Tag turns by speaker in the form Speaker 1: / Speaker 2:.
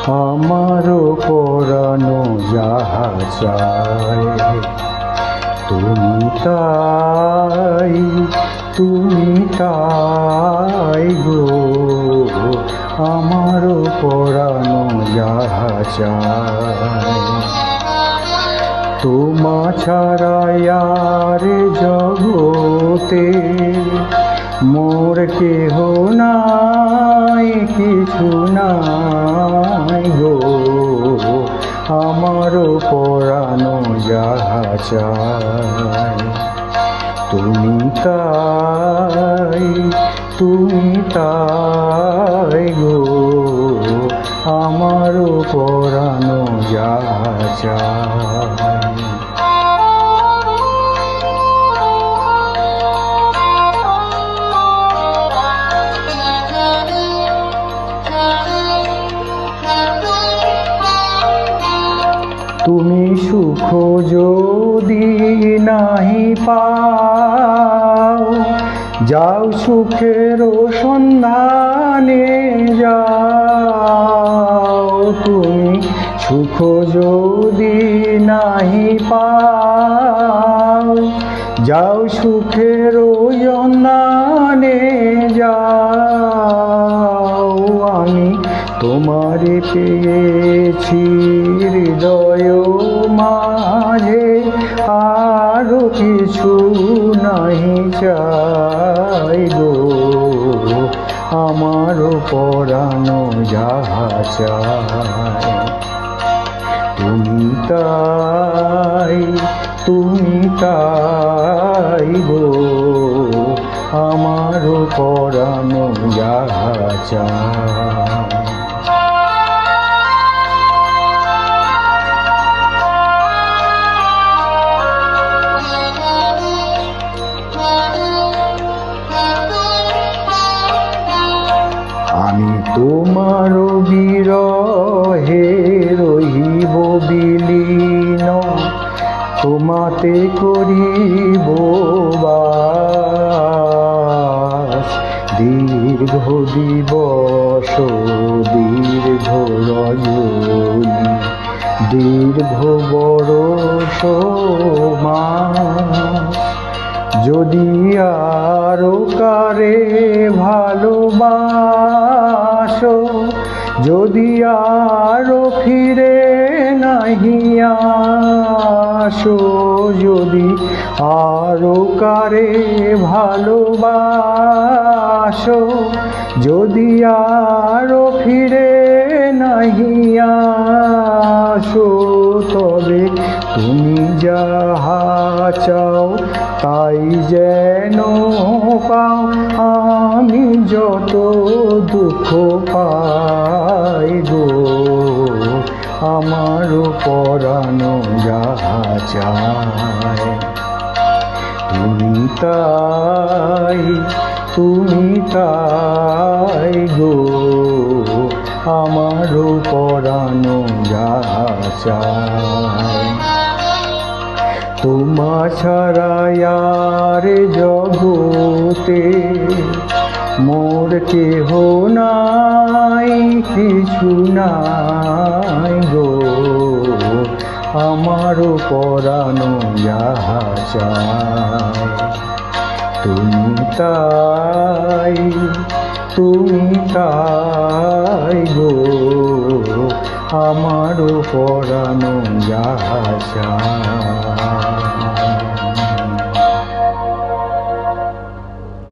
Speaker 1: আমারও পরানো যাহা চায় তুমি তাই, তুমি তাই গো। আমারও পরানো যাহা চায় তোমা ছাড়া আর জগতে মোর কেহ নাই, কিছু নাই গো। আমারও পরানো যাহা চায় তুমি তাই, তুমি তাই গো। আমারও পরানো যাহা চায়। তুমি সুখ যদি নাহি পাও, যাও সুখের সন্ধানে যাও। তুমি সুখ যদি নাহি পাও, যাও সুখের সন্ধানে যাও। আমি তোমারে পেয়েছি হৃদয় মাঝে, আরো কিছু নাহি চাই গো। আমারও পরানো যাহা চায় তুমি তাই, তুমি তাই গো। আমারও পরানো যাহা চায়। আমি তোমার বিরহে রহিব বিলীন, তোমাতে করিব বাস। দীর্ঘ দিবস দীর্ঘ রজনী, দীর্ঘ বরষ মাস। যদি আরো কারে ভালোবাসো, যদি আরো ফিরে নাহি আসো, যদি আরো কারে ভালোবাসো, যদি আরো ফিরে নাহি আসো, তবে তুমি যাহা চাও তাই যেন পাও। আমি যত দুঃখ পাই গো, আমারও পরানো যাহা চায় তুমি তাই, তুমি তাই গো। আমারও পরানো যাহা চায় তোমা ছাড়া আর জগতে মোর কেহ নাই, কিছু নাই গো। আমারও পরানো যাহা চায় তুমি তাই, তুমি তাই গো। আমারও পরানো যাহা চায়।